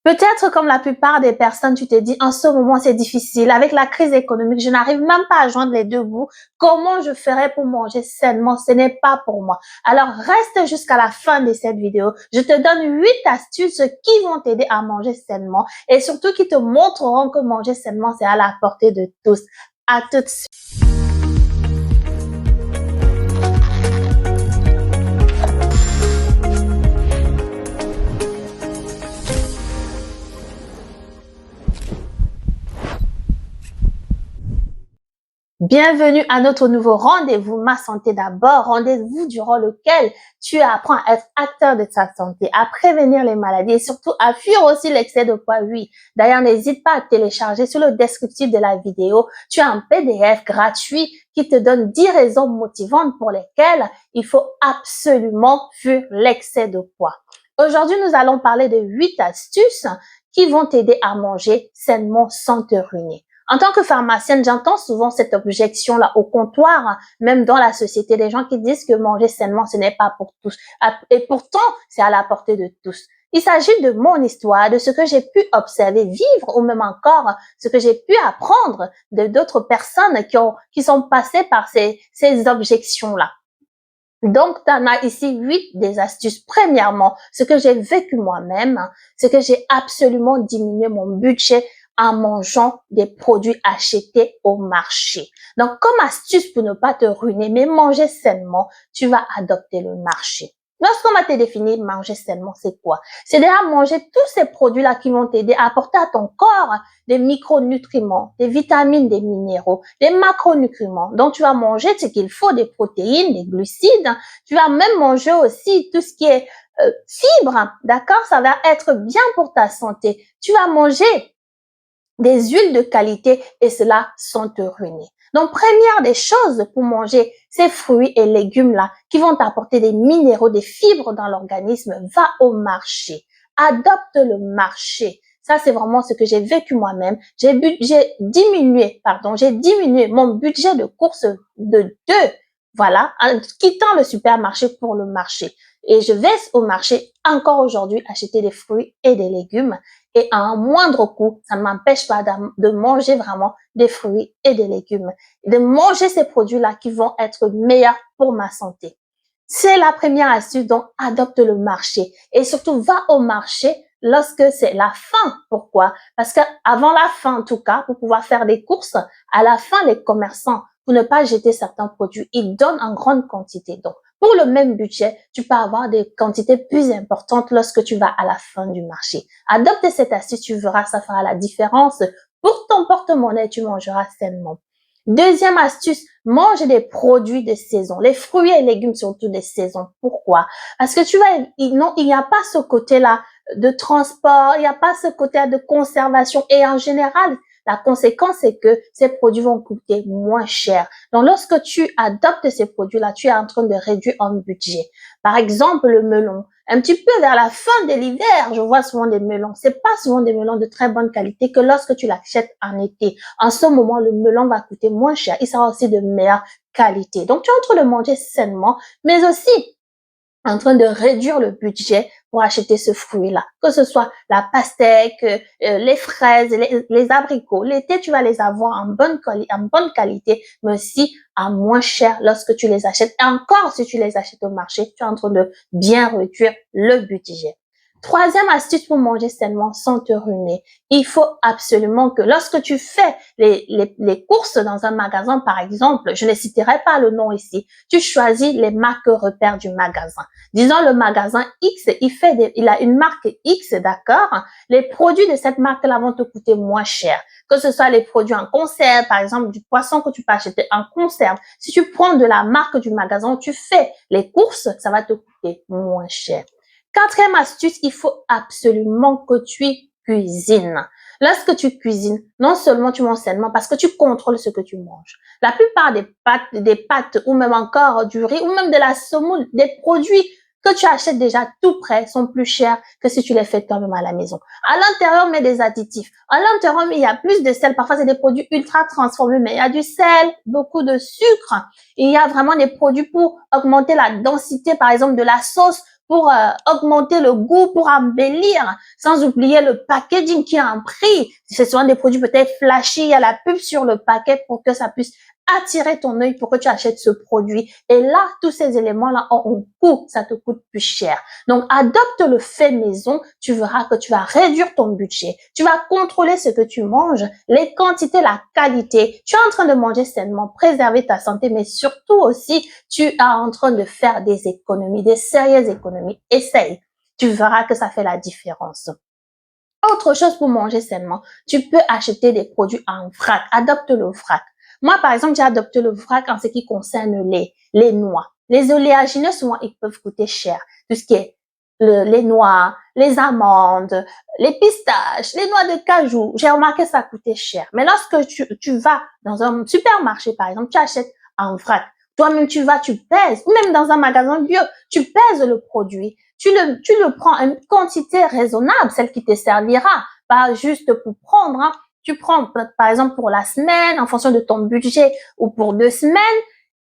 Peut-être comme la plupart des personnes, tu te dis en ce moment c'est difficile. Avec la crise économique, je n'arrive même pas à joindre les deux bouts. Comment je ferais pour manger sainement? Ce n'est pas pour moi. Alors reste jusqu'à la fin de cette vidéo. Je te donne 8 astuces qui vont t'aider à manger sainement et surtout qui te montreront que manger sainement, c'est à la portée de tous. À tout de suite. Bienvenue à notre nouveau rendez-vous Ma Santé d'abord, rendez-vous durant lequel tu apprends à être acteur de ta santé, à prévenir les maladies et surtout à fuir aussi l'excès de poids, oui. D'ailleurs, n'hésite pas à télécharger sur le descriptif de la vidéo, tu as un PDF gratuit qui te donne 10 raisons motivantes pour lesquelles il faut absolument fuir l'excès de poids. Aujourd'hui, nous allons parler de 8 astuces qui vont t'aider à manger sainement sans te ruiner. En tant que pharmacienne, j'entends souvent cette objection-là au comptoir, même dans la société, des gens qui disent que manger sainement, ce n'est pas pour tous. Et pourtant, c'est à la portée de tous. Il s'agit de mon histoire, de ce que j'ai pu observer, vivre, ou même encore ce que j'ai pu apprendre de d'autres personnes qui sont passées par ces objections-là. Donc, tu en as ici 8 des astuces. Premièrement, ce que j'ai vécu moi-même, c'est que j'ai absolument diminué mon budget en mangeant des produits achetés au marché. Donc, comme astuce pour ne pas te ruiner, mais manger sainement, tu vas adopter le marché. Lorsqu'on va te définir manger sainement, c'est quoi? C'est déjà manger tous ces produits-là qui vont t'aider à apporter à ton corps des micronutriments, des vitamines, des minéraux, des macronutriments. Donc, tu vas manger ce qu'il faut, des protéines, des glucides. Tu vas même manger aussi tout ce qui est fibres, d'accord? Ça va être bien pour ta santé. Tu vas manger des huiles de qualité et cela sans te ruiner. Donc, première des choses pour manger ces fruits et légumes-là qui vont t'apporter des minéraux, des fibres dans l'organisme, va au marché. Adopte le marché. Ça, c'est vraiment ce que j'ai vécu moi-même. J'ai diminué mon budget de course de 2, voilà, en quittant le supermarché pour le marché. Et je vais au marché encore aujourd'hui acheter des fruits et des légumes et à un moindre coût, ça ne m'empêche pas de manger vraiment des fruits et des légumes, de manger ces produits-là qui vont être meilleurs pour ma santé. C'est la première astuce, donc adopte le marché et surtout va au marché lorsque c'est la fin. Pourquoi? Parce que avant la fin, en tout cas, pour pouvoir faire des courses, à la fin, les commerçants, pour ne pas jeter certains produits, ils donnent en grande quantité. Donc, pour le même budget, tu peux avoir des quantités plus importantes lorsque tu vas à la fin du marché. Adopte cette astuce, tu verras, ça fera la différence. Pour ton porte-monnaie, tu mangeras sainement. Deuxième astuce, mange des produits de saison. Les fruits et légumes surtout de saison. Pourquoi? Parce que il n'y a pas ce côté-là de transport, il n'y a pas ce côté de conservation et en général, la conséquence, c'est que ces produits vont coûter moins cher. Donc, lorsque tu adoptes ces produits-là, tu es en train de réduire un budget. Par exemple, le melon. Un petit peu vers la fin de l'hiver, je vois souvent des melons. C'est pas souvent des melons de très bonne qualité que lorsque tu l'achètes en été. En ce moment, le melon va coûter moins cher. Il sera aussi de meilleure qualité. Donc, tu es en train de manger sainement, mais aussi en train de réduire le budget pour acheter ce fruit-là. Que ce soit la pastèque, les fraises, les abricots. L'été, tu vas les avoir en bonne qualité, mais aussi à moins cher lorsque tu les achètes. Et encore, si tu les achètes au marché, tu es en train de bien réduire le budget. Troisième astuce pour manger sainement sans te ruiner. Il faut absolument que lorsque tu fais les courses dans un magasin, par exemple, je ne citerai pas le nom ici, tu choisis les marques repères du magasin. Disons le magasin X, il a une marque X, d'accord? Les produits de cette marque-là vont te coûter moins cher. Que ce soit les produits en conserve, par exemple, du poisson que tu peux acheter en conserve. Si tu prends de la marque du magasin, tu fais les courses, ça va te coûter moins cher. Quatrième astuce, il faut absolument que tu cuisines. Lorsque tu cuisines, non seulement tu manges sainement parce que tu contrôles ce que tu manges. La plupart des pâtes ou même encore du riz ou même de la semoule, des produits que tu achètes déjà tout prêt sont plus chers que si tu les fais toi-même à la maison. À l'intérieur, on met des additifs. À l'intérieur, il y a plus de sel. Parfois, c'est des produits ultra transformés, mais il y a du sel, beaucoup de sucre. Il y a vraiment des produits pour augmenter la densité, par exemple, de la sauce, pour augmenter le goût, pour embellir, sans oublier le packaging qui a un prix. C'est souvent des produits peut-être flashy, il y a la pub sur le paquet pour que ça puisse attirer ton œil pour que tu achètes ce produit. Et là, tous ces éléments-là ont un coût, ça te coûte plus cher. Donc, adopte le fait maison, tu verras que tu vas réduire ton budget. Tu vas contrôler ce que tu manges, les quantités, la qualité. Tu es en train de manger sainement, préserver ta santé, mais surtout aussi, tu es en train de faire des économies, des sérieuses économies. Essaye. Tu verras que ça fait la différence. Autre chose pour manger sainement, tu peux acheter des produits en vrac. Adopte le vrac. Moi, par exemple, j'ai adopté le vrac en ce qui concerne les noix. Les oléagineux, souvent, ils peuvent coûter cher. Tout ce qui est les noix, les amandes, les pistaches, les noix de cajou. J'ai remarqué que ça coûtait cher. Mais lorsque tu vas dans un supermarché, par exemple, tu achètes en vrac. Toi-même, tu vas, tu pèses. Ou même dans un magasin bio, tu pèses le produit. Tu le prends à une quantité raisonnable, celle qui te servira. Pas juste pour prendre, hein. Tu prends, par exemple, pour la semaine, en fonction de ton budget, ou pour 2 semaines,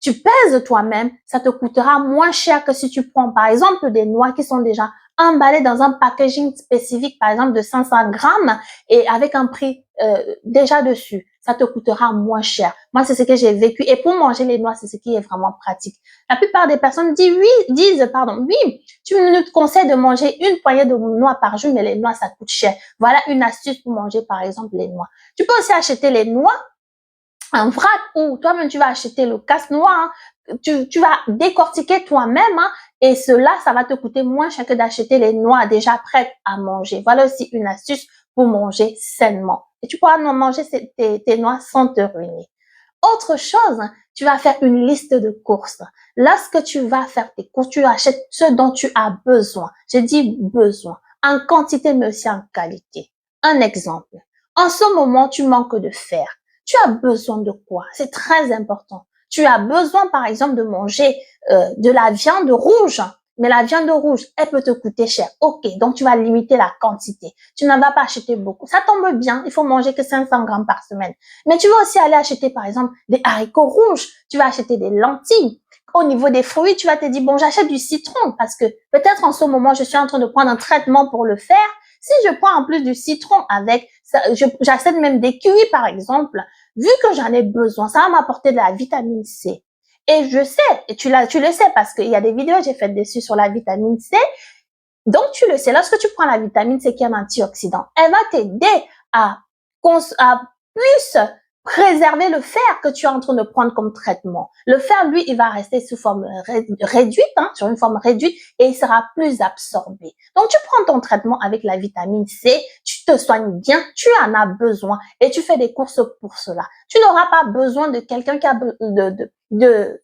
tu pèses toi-même, ça te coûtera moins cher que si tu prends, par exemple, des noix qui sont déjà emballées dans un packaging spécifique, par exemple, de 500 grammes, et avec un prix déjà dessus. Ça te coûtera moins cher. Moi, c'est ce que j'ai vécu. Et pour manger les noix, c'est ce qui est vraiment pratique. La plupart des personnes disent, oui, tu nous conseilles de manger une poignée de noix par jour, mais les noix, ça coûte cher. Voilà une astuce pour manger, par exemple, les noix. Tu peux aussi acheter les noix en vrac ou toi-même, tu vas acheter le casse-noix. Hein. Tu vas décortiquer toi-même hein, et cela, ça va te coûter moins cher que d'acheter les noix déjà prêtes à manger. Voilà aussi une astuce pour manger sainement. Et tu pourras manger tes noix sans te ruiner. Autre chose, tu vas faire une liste de courses. Lorsque tu vas faire tes courses, tu achètes ce dont tu as besoin. J'ai dit besoin, en quantité mais aussi en qualité. Un exemple. En ce moment, tu manques de fer. Tu as besoin de quoi? C'est très important. Tu as besoin, par exemple, de manger de la viande rouge. Mais la viande rouge, elle peut te coûter cher. Ok, donc tu vas limiter la quantité. Tu n'en vas pas acheter beaucoup. Ça tombe bien, il faut manger que 500 grammes par semaine. Mais tu vas aussi aller acheter, par exemple, des haricots rouges. Tu vas acheter des lentilles. Au niveau des fruits, tu vas te dire, bon, j'achète du citron parce que peut-être en ce moment, je suis en train de prendre un traitement pour le faire. Si je prends en plus du citron avec, j'achète même des kiwis, par exemple, vu que j'en ai besoin, ça va m'apporter de la vitamine C. Et je sais, et tu le sais parce qu'il y a des vidéos que j'ai faites dessus sur la vitamine C. Donc, tu le sais, lorsque tu prends la vitamine C qui est un antioxydant, elle va t'aider à plus préserver le fer que tu es en train de prendre comme traitement. Le fer, lui, il va rester sous forme réduite, hein, sur une forme réduite, et il sera plus absorbé. Donc, tu prends ton traitement avec la vitamine C, tu te soignes bien, tu en as besoin, et tu fais des courses pour cela. Tu n'auras pas besoin de quelqu'un qui a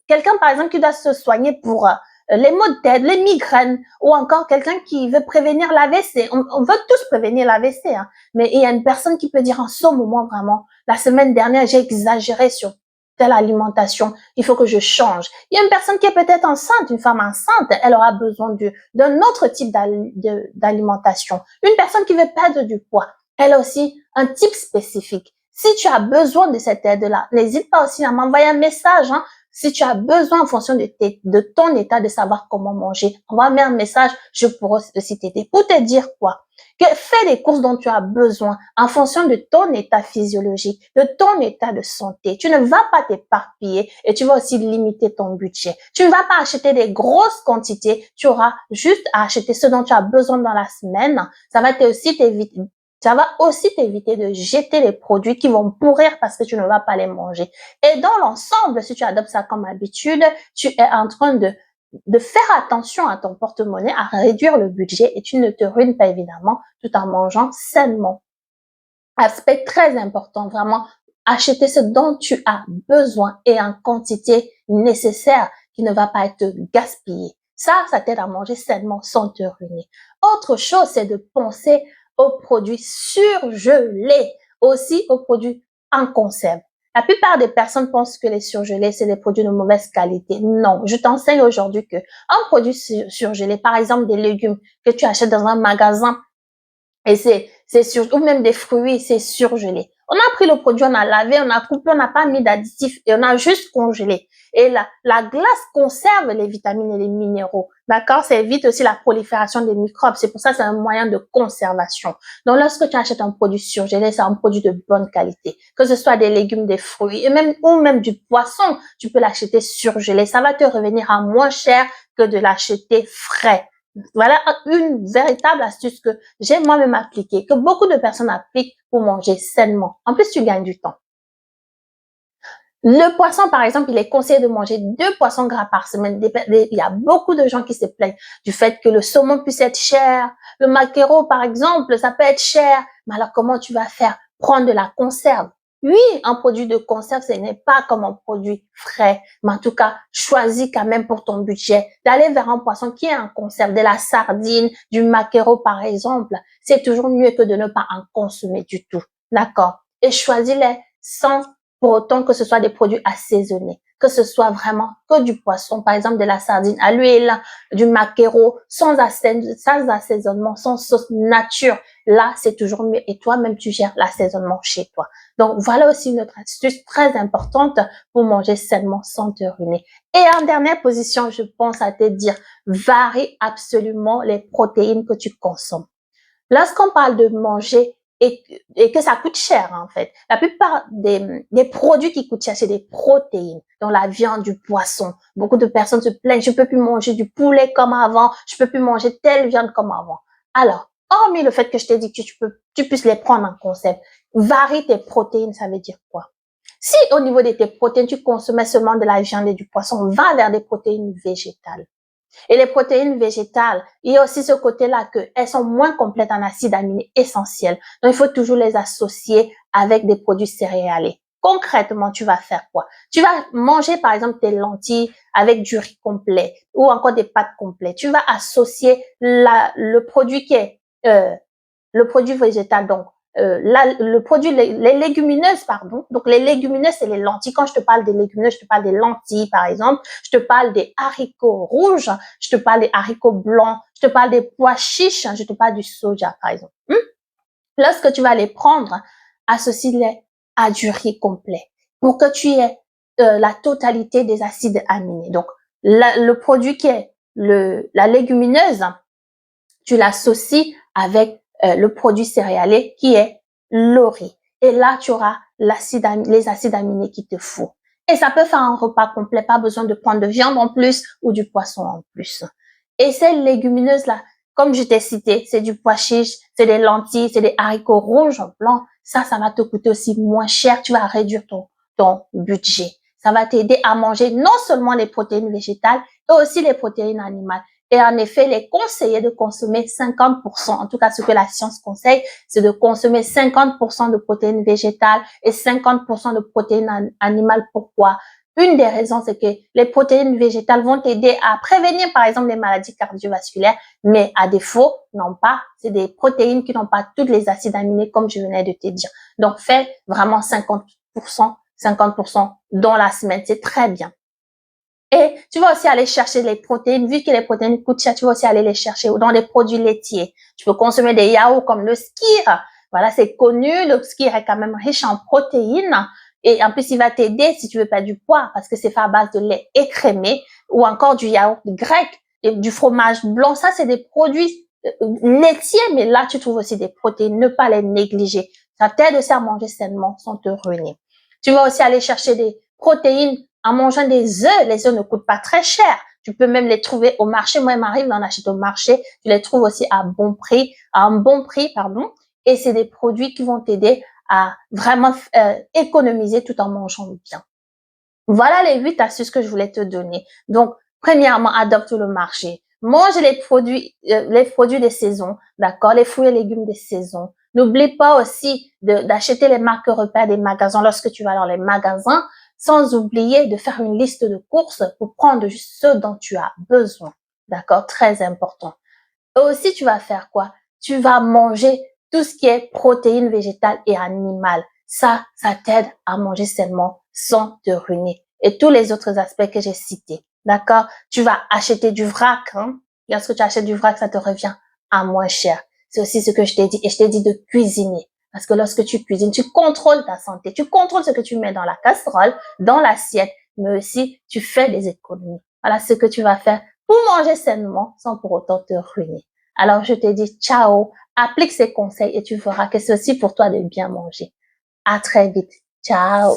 quelqu'un, par exemple, qui doit se soigner pour les maux de tête, les migraines, ou encore quelqu'un qui veut prévenir l'AVC. On veut tous prévenir l'AVC, hein. Mais il y a une personne qui peut dire en ce moment vraiment, la semaine dernière, j'ai exagéré sur telle alimentation, il faut que je change. Il y a une personne qui est peut-être enceinte, une femme enceinte, elle aura besoin d'un autre type d'alimentation. Une personne qui veut perdre du poids, elle a aussi un type spécifique. Si tu as besoin de cette aide-là, n'hésite pas aussi à m'envoyer un message, hein. Si tu as besoin en fonction de ton état de savoir comment manger, envoie-moi un message, je pourrai aussi t'aider. Pour te dire quoi? Que fais les courses dont tu as besoin en fonction de ton état physiologique, de ton état de santé. Tu ne vas pas t'éparpiller et tu vas aussi limiter ton budget. Tu ne vas pas acheter des grosses quantités, tu auras juste à acheter ce dont tu as besoin dans la semaine. Ça va aussi t'éviter de jeter les produits qui vont pourrir parce que tu ne vas pas les manger. Et dans l'ensemble, si tu adoptes ça comme habitude, tu es en train de faire attention à ton porte-monnaie, à réduire le budget et tu ne te ruines pas évidemment tout en mangeant sainement. Aspect très important, vraiment, acheter ce dont tu as besoin et en quantité nécessaire qui ne va pas être gaspillé. Ça t'aide à manger sainement sans te ruiner. Autre chose, c'est de penser aux produits surgelés, aussi aux produits en conserve. La plupart des personnes pensent que les surgelés, c'est des produits de mauvaise qualité. Non, je t'enseigne aujourd'hui que un produit surgelé, par exemple des légumes que tu achètes dans un magasin, et ou même des fruits, c'est surgelé. On a pris le produit, on a lavé, on a coupé, on n'a pas mis d'additifs et on a juste congelé. Et la glace conserve les vitamines et les minéraux. D'accord? Ça évite aussi la prolifération des microbes. C'est pour ça que c'est un moyen de conservation. Donc, lorsque tu achètes un produit surgelé, c'est un produit de bonne qualité. Que ce soit des légumes, des fruits ou même du poisson, tu peux l'acheter surgelé. Ça va te revenir à moins cher que de l'acheter frais. Voilà une véritable astuce que j'ai moi-même appliquée, que beaucoup de personnes appliquent pour manger sainement. En plus, tu gagnes du temps. Le poisson, par exemple, il est conseillé de manger 2 poissons gras par semaine. Il y a beaucoup de gens qui se plaignent du fait que le saumon puisse être cher. Le maquereau, par exemple, ça peut être cher. Mais alors, comment tu vas faire? Prendre de la conserve. Oui, un produit de conserve, ce n'est pas comme un produit frais. Mais en tout cas, choisis quand même pour ton budget d'aller vers un poisson qui est en conserve, de la sardine, du maquereau, par exemple. C'est toujours mieux que de ne pas en consommer du tout. D'accord? Et choisis-les sans pour autant que ce soit des produits assaisonnés, que ce soit vraiment que du poisson, par exemple de la sardine à l'huile, du maquereau, sans assaisonnement, sans sauce nature. Là, c'est toujours mieux et toi-même, tu gères l'assaisonnement chez toi. Donc, voilà aussi une autre astuce très importante pour manger sainement sans te ruiner. Et en dernière position, je pense à te dire, varie absolument les protéines que tu consommes. Lorsqu'on parle de manger et que ça coûte cher, en fait, la plupart des produits qui coûtent cher, c'est des protéines, dont la viande, du poisson. Beaucoup de personnes se plaignent, je peux plus manger du poulet comme avant, je peux plus manger telle viande comme avant. Alors, hormis le fait que je t'ai dit que tu puisses les prendre en concept, varie tes protéines, ça veut dire quoi? Si au niveau de tes protéines, tu consommais seulement de la viande et du poisson, va vers des protéines végétales. Et les protéines végétales, il y a aussi ce côté-là qu'elles sont moins complètes en acides aminés essentiels. Donc, il faut toujours les associer avec des produits céréaliers. Concrètement, tu vas faire quoi? Tu vas manger, par exemple, tes lentilles avec du riz complet ou encore des pâtes complètes. Tu vas associer le produit qui est le produit végétal, donc le produit, les légumineuses, pardon. Donc, les légumineuses, c'est les lentilles. Quand je te parle des légumineuses, je te parle des lentilles, par exemple. Je te parle des haricots rouges. Je te parle des haricots blancs. Je te parle des pois chiches. Je te parle du soja, par exemple. Lorsque tu vas les prendre, associe-les à du riz complet pour que tu aies la totalité des acides aminés. Donc, le produit qui est la légumineuse, tu l'associes avec le produit céréalier qui est le riz. Et là, tu auras les acides aminés qu'il te faut. Et ça peut faire un repas complet, pas besoin de prendre de viande en plus ou du poisson en plus. Et ces légumineuses-là, comme je t'ai cité, c'est du pois chiche, c'est des lentilles, c'est des haricots rouges, blancs. Ça va te coûter aussi moins cher. Tu vas réduire ton budget. Ça va t'aider à manger non seulement les protéines végétales, mais aussi les protéines animales. Et en effet, il est conseillé de consommer 50%. En tout cas, ce que la science conseille, c'est de consommer 50% de protéines végétales et 50% de protéines animales. Pourquoi? Une des raisons, c'est que les protéines végétales vont t'aider à prévenir, par exemple, les maladies cardiovasculaires, mais à défaut, c'est des protéines qui n'ont pas tous les acides aminés, comme je venais de te dire. Donc, fais vraiment 50% dans la semaine. C'est très bien. Et tu vas aussi aller chercher les protéines, vu que les protéines coûtent cher, tu vas aussi aller les chercher dans les produits laitiers. Tu peux consommer des yaourts comme le skyr. Voilà, c'est connu, le skyr est quand même riche en protéines. Et en plus, il va t'aider si tu veux perdre du poids parce que c'est fait à base de lait écrémé ou encore du yaourt grec et du fromage blanc. Ça, c'est des produits laitiers, mais là, tu trouves aussi des protéines. Ne pas les négliger. Ça t'aide aussi à manger sainement sans te ruiner. Tu vas aussi aller chercher des protéines en mangeant des œufs. Les œufs ne coûtent pas très cher. Tu peux même les trouver au marché. Moi, il m'arrive d'en acheter au marché. Tu les trouves aussi à un bon prix, pardon. Et c'est des produits qui vont t'aider à vraiment économiser tout en mangeant bien. Voilà les 8 astuces que je voulais te donner. Donc, premièrement, adopte le marché. Mange les produits des saisons, d'accord? Les fruits et légumes des saisons. N'oublie pas aussi d'acheter les marques repères des magasins lorsque tu vas dans les magasins, sans oublier de faire une liste de courses pour prendre juste ce dont tu as besoin. D'accord? Très important. Et aussi, tu vas faire quoi? Tu vas manger tout ce qui est protéines végétales et animales. Ça t'aide à manger sainement sans te ruiner. Et tous les autres aspects que j'ai cités. D'accord? Tu vas acheter du vrac, hein? Lorsque tu achètes du vrac, ça te revient à moins cher. C'est aussi ce que je t'ai dit. Et je t'ai dit de cuisiner. Parce que lorsque tu cuisines, tu contrôles ta santé, tu contrôles ce que tu mets dans la casserole, dans l'assiette, mais aussi tu fais des économies. Voilà ce que tu vas faire pour manger sainement sans pour autant te ruiner. Alors je te dis ciao, applique ces conseils et tu verras que c'est aussi pour toi de bien manger. À très vite. Ciao.